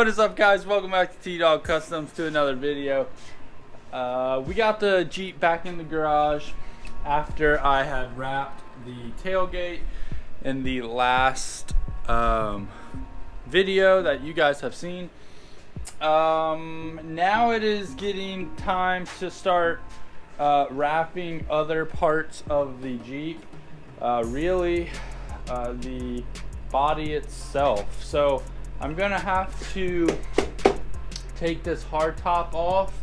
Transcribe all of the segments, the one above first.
What is up, guys? Welcome back to TeeDogCustoms to another video. We got the Jeep back in the garage after I had wrapped the tailgate in the last video that you guys have seen. Now it is getting time to start wrapping other parts of the Jeep, really the body itself. So I'm gonna have to take this hardtop off,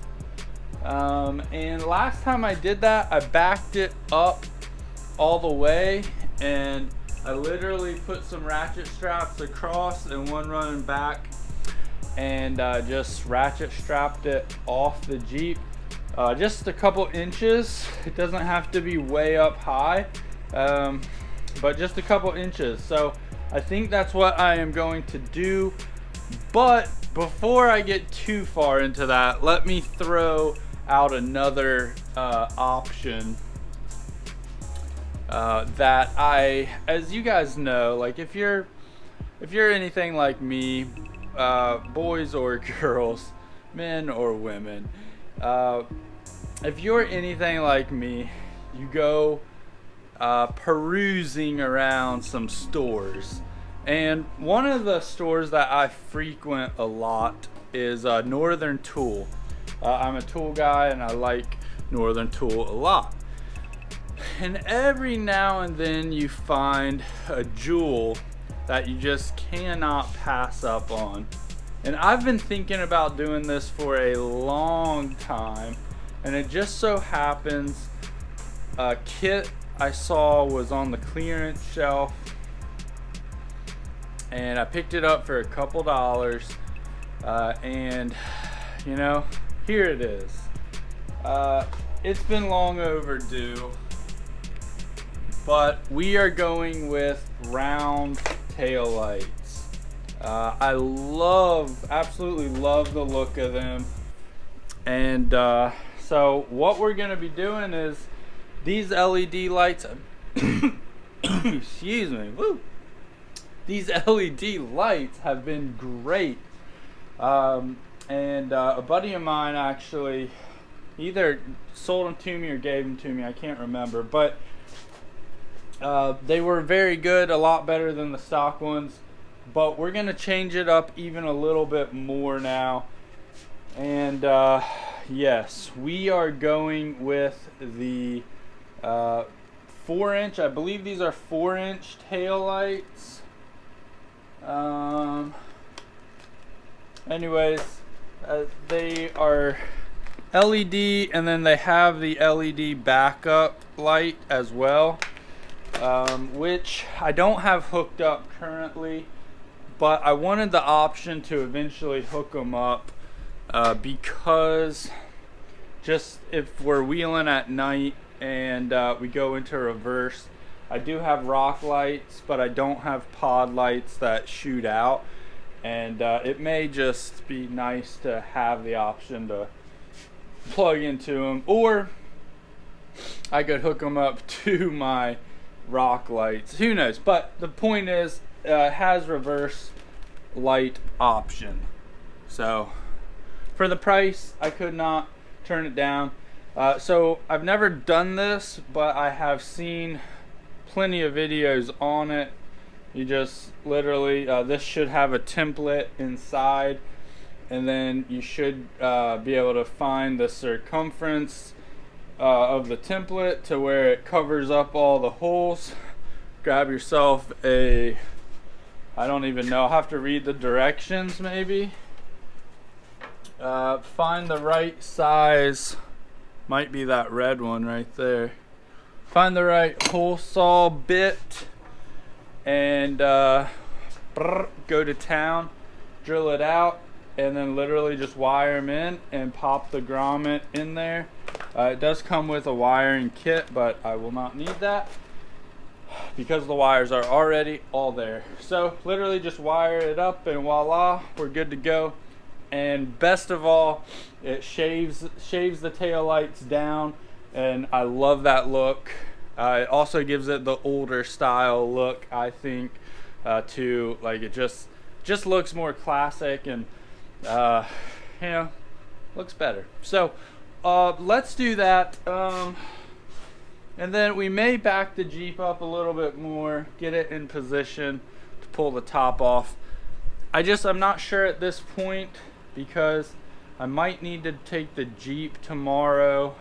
and last time I did that I backed it up all the way and I literally put some ratchet straps across and one running back and just ratchet strapped it off the Jeep, just a couple inches. It doesn't have to be way up high, but just a couple inches. So I think that's what I am going to do. But before I get too far into that, let me throw out another option that as you guys know, like if you're anything like me, boys or girls, men or women, if you're anything like me, you go perusing around some stores, and one of the stores that I frequent a lot is Northern Tool. I'm a tool guy and I like Northern Tool a lot, and every now and then you find a jewel that you just cannot pass up on. And I've been thinking about doing this for a long time, and it just so happens a kit I saw was on the clearance shelf, and I picked it up for a couple dollars, and you know, here it is. It's been long overdue, but we are going with round tail lights. I absolutely love the look of them, and so what we're gonna be doing is these LED lights, excuse me, woo. These LED lights have been great. And a buddy of mine actually either sold them to me or gave them to me, I can't remember, but they were very good, a lot better than the stock ones, but we're gonna change it up even a little bit more now. And yes, we are going with the 4-inch, I believe these are 4-inch tail lights. Anyways, they are LED, and then they have the LED backup light as well, which I don't have hooked up currently, but I wanted the option to eventually hook them up, because just if we're wheeling at night and we go into reverse, I do have rock lights, but I don't have pod lights that shoot out, and it may just be nice to have the option to plug into them, or I could hook them up to my rock lights, who knows. But the point is, it has reverse light option, so for the price I could not turn it down. So I've never done this, but I have seen plenty of videos on it. You just literally, this should have a template inside, and then you should be able to find the circumference of the template to where it covers up all the holes. Grab yourself a, I don't even know, I'll have to read the directions maybe. Find the right size, might be that red one right there. Find the right hole saw bit and go to town, drill it out, and then literally just wire them in and pop the grommet in there. It does come with a wiring kit, but I will not need that because the wires are already all there. So literally just wire it up and voila, we're good to go. And best of all, it shaves the tail lights down, and I love that look. It also gives it the older style look, I think, to like, it just looks more classic. And you know, looks better. So let's do that. And then we may back the Jeep up a little bit more, get it in position to pull the top off. I'm not sure at this point, because I might need to take the Jeep tomorrow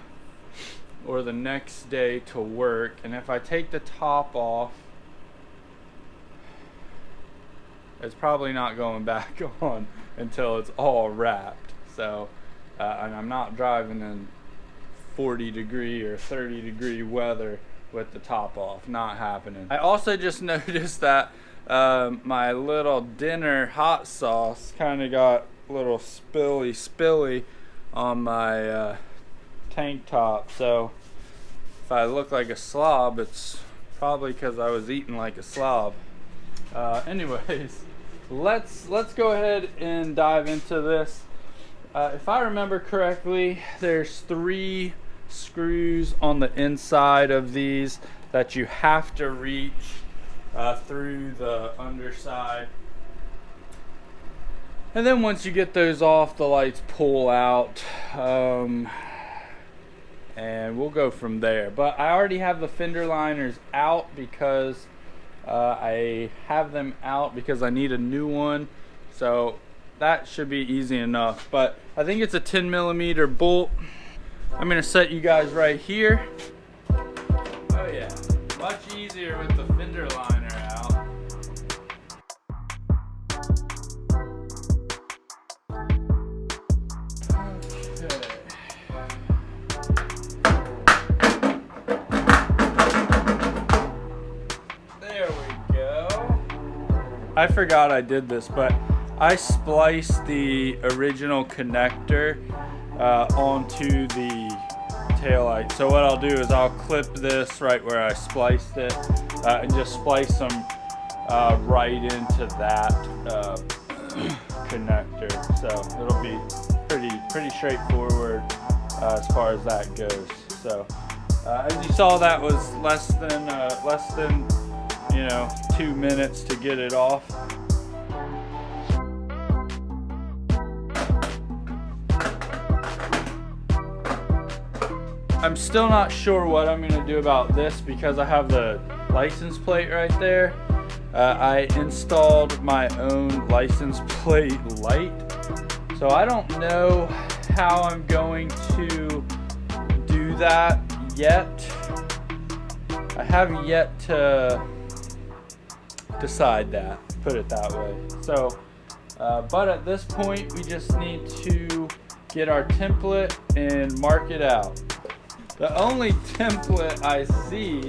or the next day to work. And if I take the top off, it's probably not going back on until it's all wrapped. So, and I'm not driving in 40 degree or 30 degree weather with the top off. Not happening. I also just noticed that my little dinner hot sauce kind of got a little spilly on my tank top. So if I look like a slob, it's probably because I was eating like a slob. Anyways, let's go ahead and dive into this. If I remember correctly, there's 3 screws on the inside of these that you have to reach through the underside. And then once you get those off, the lights pull out. And we'll go from there. But I already have the fender liners out because I have them out because I need a new one. So that should be easy enough. But I think it's a 10mm bolt. I'm gonna set you guys right here. Oh yeah, much easier with the fender liner out. There we go. I forgot I did this, but I spliced the original connector onto the taillight. So what I'll do is I'll clip this right where I spliced it and just splice them right into that connector. So it'll be pretty straightforward as far as that goes. So as you saw, that was less than 2 minutes to get it off. I'm still not sure what I'm gonna do about this because I have the license plate right there. I installed my own license plate light, so I don't know how I'm going to do that yet. I haven't yet to decide that, put it that way. So, but at this point, we just need to get our template and mark it out. The only template I see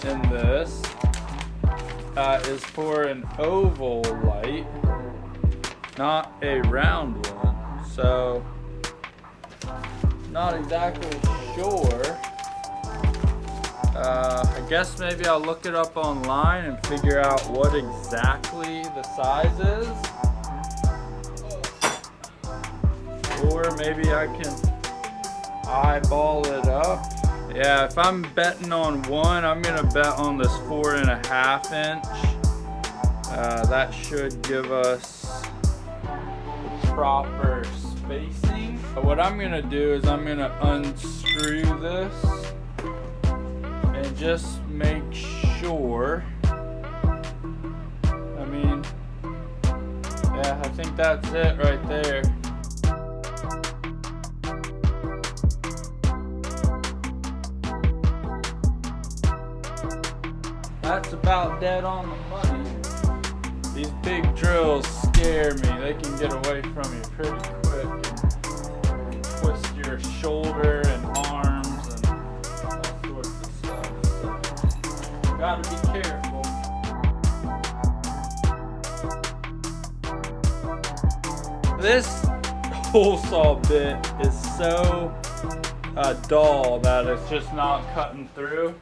in this is for an oval light, not a round one. So, not exactly sure. I guess maybe I'll look it up online and figure out what exactly the size is. Or maybe I can eyeball it up. Yeah, if I'm betting on one, I'm gonna bet on this 4.5 inch. That should give us the proper spacing. But what I'm gonna do is I'm gonna unscrew this and just make sure. I mean, yeah, I think that's it right there. That's about dead on the money. These big drills scare me. They can get away from you pretty quick and twist your shoulder and arms and all sorts of stuff. So, gotta be careful. This hole saw bit is so dull that it's just not cutting through.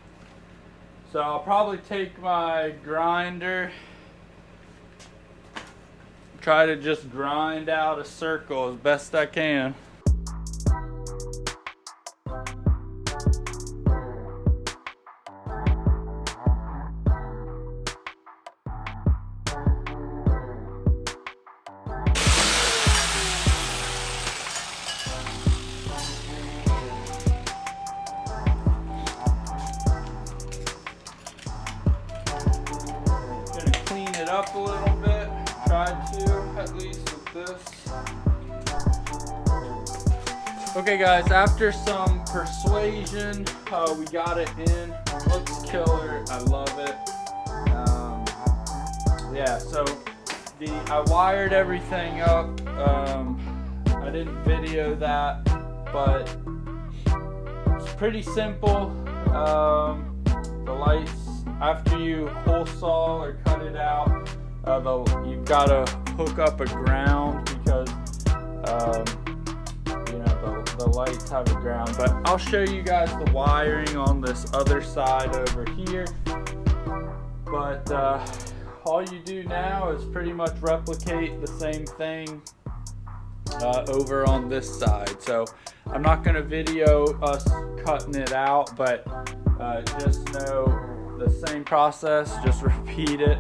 So I'll probably take my grinder, try to just grind out a circle as best I can. up a little bit. Try to, at least with this. Okay guys, after some persuasion, we got it in. Looks killer, I love it. Yeah, so I wired everything up. I didn't video that, but it's pretty simple. The lights, after you hole saw or cut it out, you've got to hook up a ground because you know, the lights have a ground. But I'll show you guys the wiring on this other side over here. But all you do now is pretty much replicate the same thing over on this side. So I'm not going to video us cutting it out, but just know the same process, just repeat it,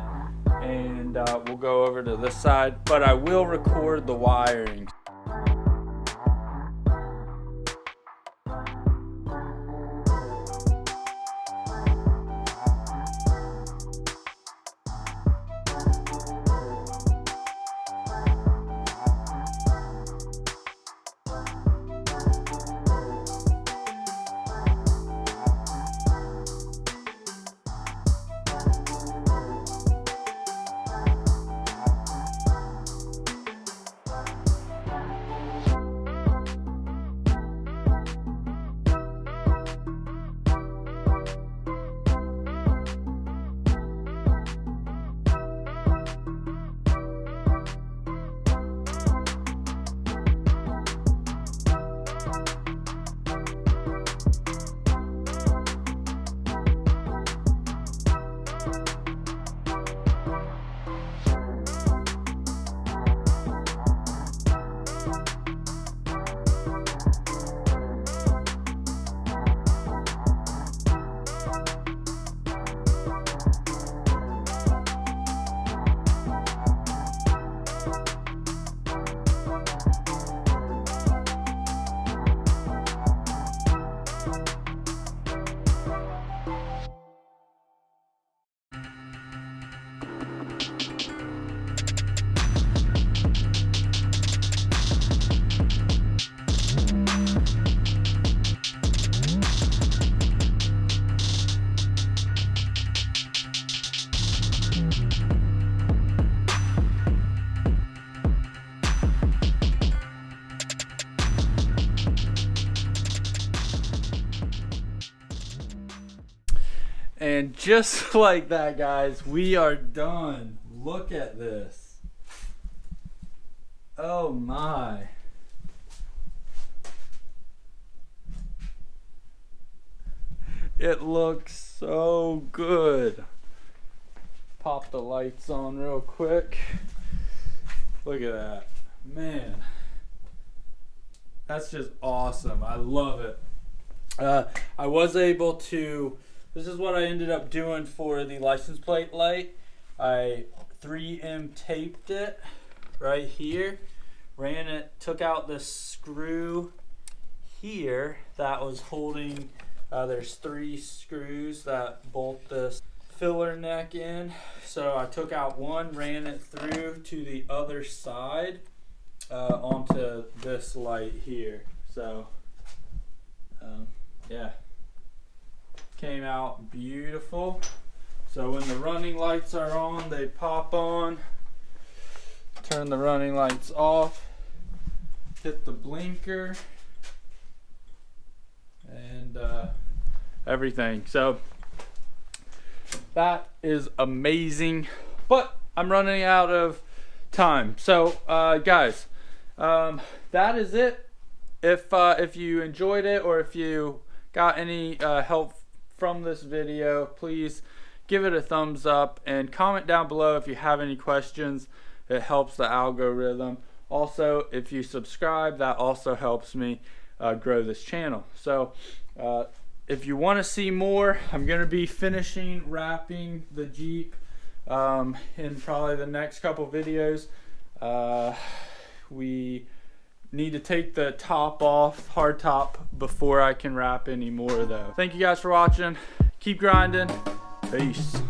and we'll go over to this side, but I will record the wiring. And just like that, guys, we are done. Look at this. Oh my. It looks so good. Pop the lights on real quick. Look at that. Man. That's just awesome. I love it. I was able to, this is what I ended up doing for the license plate light. I 3M taped it right here, ran it, took out this screw here that was holding, there's 3 screws that bolt this filler neck in. So I took out one, ran it through to the other side onto this light here. So yeah, came out beautiful. So when the running lights are on, they pop on. Turn the running lights off, hit the blinker, and everything. So that is amazing, but I'm running out of time. So guys, that is it. If you enjoyed it, or if you got any help from this video, please give it a thumbs up and comment down below if you have any questions. It helps the algorithm. Also, if you subscribe, that also helps me grow this channel. So if you want to see more, I'm going to be finishing wrapping the Jeep in probably the next couple videos. We need to take the top off, hard top, before I can wrap any more though. Thank you guys for watching. Keep grinding. Peace.